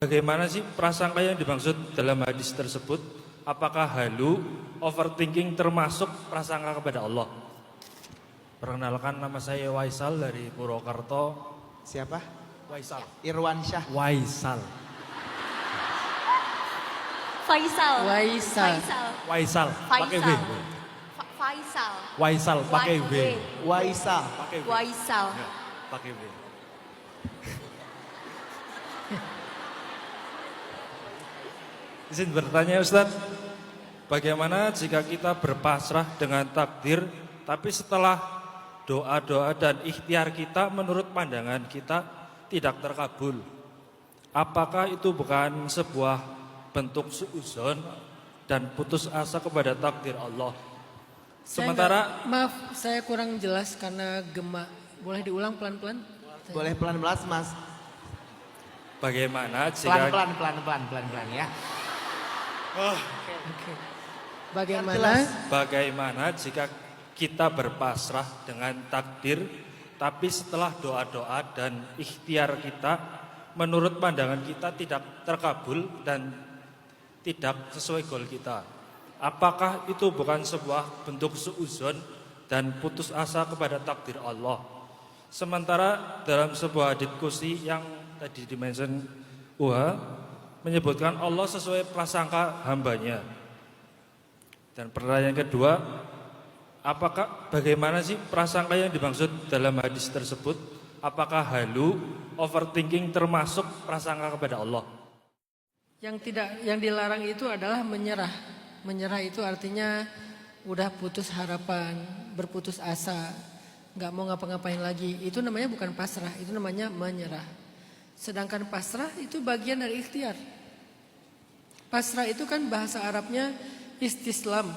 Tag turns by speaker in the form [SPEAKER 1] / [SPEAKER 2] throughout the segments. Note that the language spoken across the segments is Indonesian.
[SPEAKER 1] Bagaimana sih prasangka yang dimaksud dalam hadis tersebut? Apakah halu, overthinking termasuk prasangka kepada Allah? Perkenalkan, nama saya Waisal dari Purwokerto.
[SPEAKER 2] Siapa?
[SPEAKER 1] Waisal.
[SPEAKER 2] Irwansyah.
[SPEAKER 1] Waisal.
[SPEAKER 3] Faisal.
[SPEAKER 4] Waisal.
[SPEAKER 1] Waisal. Pakai W.
[SPEAKER 3] Faisal.
[SPEAKER 1] Waisal pakai W.
[SPEAKER 2] Waisal.
[SPEAKER 1] Pakai W.
[SPEAKER 3] Waisal.
[SPEAKER 1] Ya, pakai W. Izin bertanya Ustaz, bagaimana jika kita berpasrah dengan takdir, tapi setelah doa-doa dan ikhtiar kita menurut pandangan kita tidak terkabul? Apakah itu bukan sebuah bentuk suudzon dan putus asa kepada takdir Allah? Sementara
[SPEAKER 4] Maaf, saya kurang jelas karena gemak. Boleh diulang pelan-pelan?
[SPEAKER 2] Boleh pelan-pelan Mas.
[SPEAKER 1] bagaimana jika
[SPEAKER 2] Pelan-pelan ya.
[SPEAKER 4] Oke. Bagaimana?
[SPEAKER 2] Jelas.
[SPEAKER 1] Bagaimana jika kita berpasrah dengan takdir, tapi setelah doa-doa dan ikhtiar kita, menurut pandangan kita tidak terkabul dan tidak sesuai goal kita? Apakah itu bukan sebuah bentuk suudzon dan putus asa kepada takdir Allah? Sementara dalam sebuah hadits qudsi yang tadi dimention menyebutkan Allah sesuai prasangka hambanya. Dan pertanyaan kedua, bagaimana sih prasangka yang dimaksud dalam hadis tersebut? Apakah halu, overthinking termasuk prasangka kepada Allah?
[SPEAKER 4] Yang dilarang itu adalah menyerah. Menyerah itu artinya udah putus harapan, berputus asa, nggak mau ngapa-ngapain lagi. Itu namanya bukan pasrah, itu namanya menyerah. Sedangkan pasrah itu bagian dari ikhtiar. Pasrah itu kan bahasa Arabnya istislam.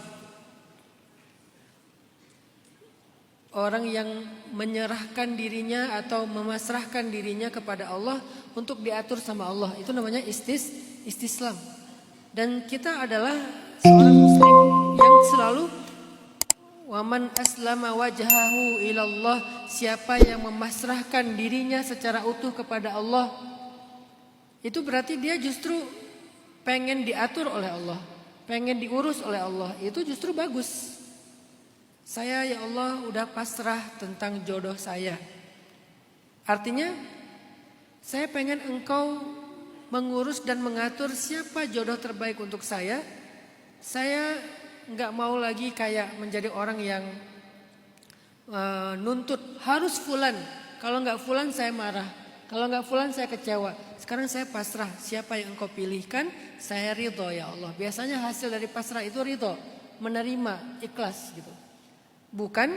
[SPEAKER 4] Orang yang menyerahkan dirinya atau memasrahkan dirinya kepada Allah untuk diatur sama Allah. Itu namanya istislam. Dan kita adalah seorang muslim yang selalu waman aslama wajhahu ilallah, siapa yang memasrahkan dirinya secara utuh kepada Allah, itu berarti dia justru pengen diatur oleh Allah, pengen diurus oleh Allah. Itu justru bagus. Saya ya Allah udah pasrah tentang jodoh saya. Artinya saya pengen engkau mengurus dan mengatur siapa jodoh terbaik untuk saya. Saya nggak mau lagi kayak menjadi orang yang nuntut harus fulan. Kalau nggak fulan saya marah. Kalau nggak fulan saya kecewa. Sekarang saya pasrah. Siapa yang engkau pilihkan, saya ridho ya Allah. Biasanya hasil dari pasrah itu ridho, menerima, ikhlas gitu. Bukan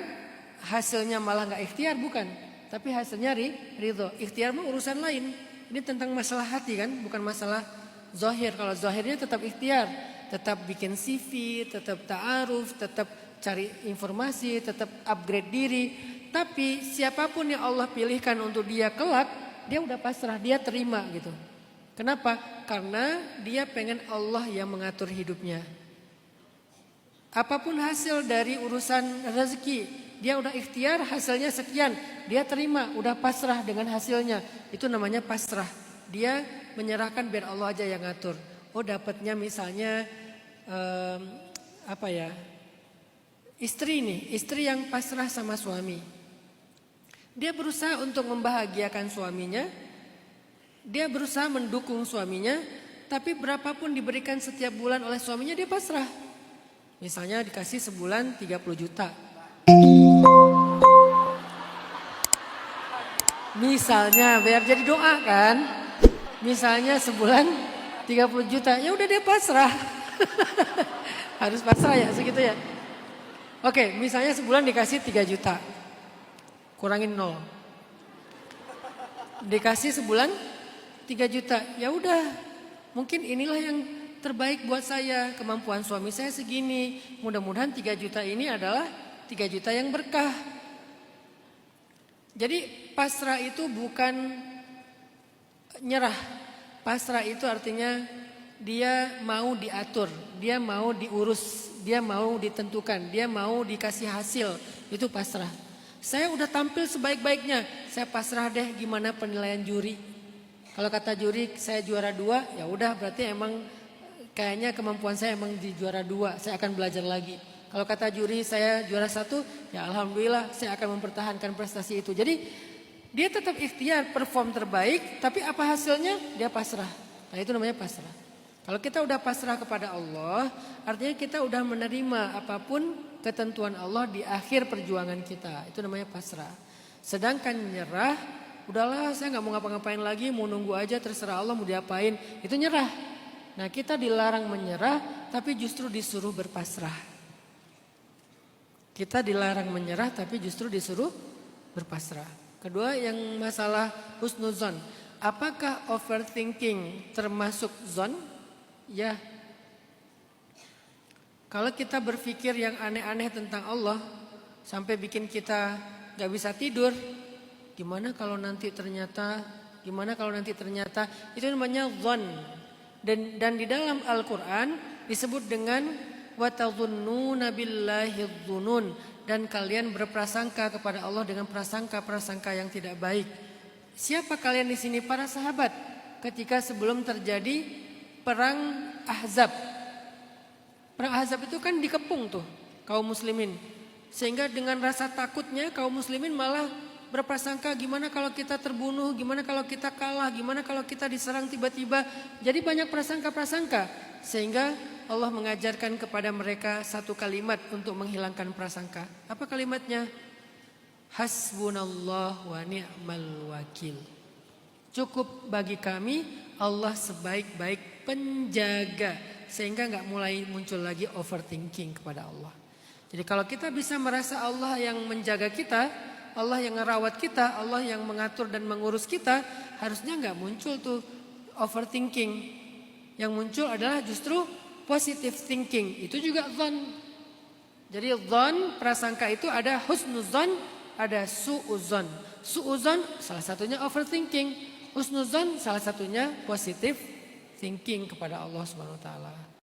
[SPEAKER 4] hasilnya malah nggak ikhtiar, bukan. Tapi hasilnya ridho. Ikhtiar mah urusan lain. Ini tentang masalah hati kan, bukan masalah zahir. Kalau zahirnya tetap ikhtiar, tetap bikin CV, tetap ta'aruf, tetap cari informasi, tetap upgrade diri. Tapi siapapun yang Allah pilihkan untuk dia kelak, dia udah pasrah, dia terima gitu. Kenapa? Karena dia pengen Allah yang mengatur hidupnya. Apapun hasil dari urusan rezeki, dia udah ikhtiar hasilnya sekian, dia terima, udah pasrah dengan hasilnya. Itu namanya pasrah. Dia menyerahkan biar Allah aja yang ngatur. Oh dapatnya misalnya istri yang pasrah sama suami. Dia berusaha untuk membahagiakan suaminya, dia berusaha mendukung suaminya, tapi berapapun diberikan setiap bulan oleh suaminya dia pasrah. Misalnya dikasih sebulan 30 juta. Misalnya biar jadi doa kan. Misalnya sebulan 30 juta, ya udah dia pasrah. Harus pasrah ya segitu ya. Oke, misalnya sebulan dikasih 3 juta. Kurangin 0. Dikasih sebulan 3 juta. Ya udah, mungkin inilah yang terbaik buat saya. Kemampuan suami saya segini. Mudah-mudahan 3 juta ini adalah 3 juta yang berkah. Jadi pasrah itu bukan nyerah. Pasrah itu artinya dia mau diatur, dia mau diurus, dia mau ditentukan, dia mau dikasih hasil. Itu pasrah. Saya udah tampil sebaik-baiknya, saya pasrah deh gimana penilaian juri. Kalau kata juri saya juara 2, ya udah berarti emang kayaknya kemampuan saya emang di juara 2, saya akan belajar lagi. Kalau kata juri saya juara 1, ya alhamdulillah saya akan mempertahankan prestasi itu. Jadi dia tetap ikhtiar perform terbaik, tapi apa hasilnya? Dia pasrah. Nah itu namanya pasrah. Kalau kita udah pasrah kepada Allah, artinya kita udah menerima apapun ketentuan Allah di akhir perjuangan kita. Itu namanya pasrah. Sedangkan nyerah, udahlah saya nggak mau ngapa-ngapain lagi, mau nunggu aja terserah Allah mau diapain. Itu nyerah. Nah kita dilarang menyerah, tapi justru disuruh berpasrah. Kita dilarang menyerah, tapi justru disuruh berpasrah. Kedua yang masalah husnuzon. Apakah overthinking termasuk zon? Ya. Kalau kita berpikir yang aneh-aneh tentang Allah sampai bikin kita gak bisa tidur, gimana kalau nanti ternyata itu namanya zon. Dan di dalam Al-Quran disebut dengan watadhunnuna billahi dhunun, dan kalian berprasangka kepada Allah dengan prasangka-prasangka yang tidak baik. Siapa kalian di sini para sahabat ketika sebelum terjadi perang Ahzab? Perang Ahzab itu kan dikepung tuh kaum muslimin. Sehingga dengan rasa takutnya kaum muslimin malah berprasangka gimana kalau kita terbunuh, gimana kalau kita kalah, gimana kalau kita diserang tiba-tiba. Jadi banyak prasangka-prasangka. Sehingga Allah mengajarkan kepada mereka satu kalimat untuk menghilangkan prasangka. Apa kalimatnya? Hasbunallah wa ni'mal wakil. Cukup bagi kami Allah sebaik-baik penjaga, sehingga gak mulai muncul lagi overthinking kepada Allah. Jadi kalau kita bisa merasa Allah yang menjaga kita, Allah yang ngerawat kita, Allah yang mengatur dan mengurus kita, harusnya gak muncul tuh overthinking. Yang muncul adalah justru positive thinking. Itu juga dhon. Jadi dhon, prasangka itu ada husnuzon, ada su'uzon. Su'uzon salah satunya overthinking. Husnuzon salah satunya positive thinking kepada Allah Subhanahu wa taala.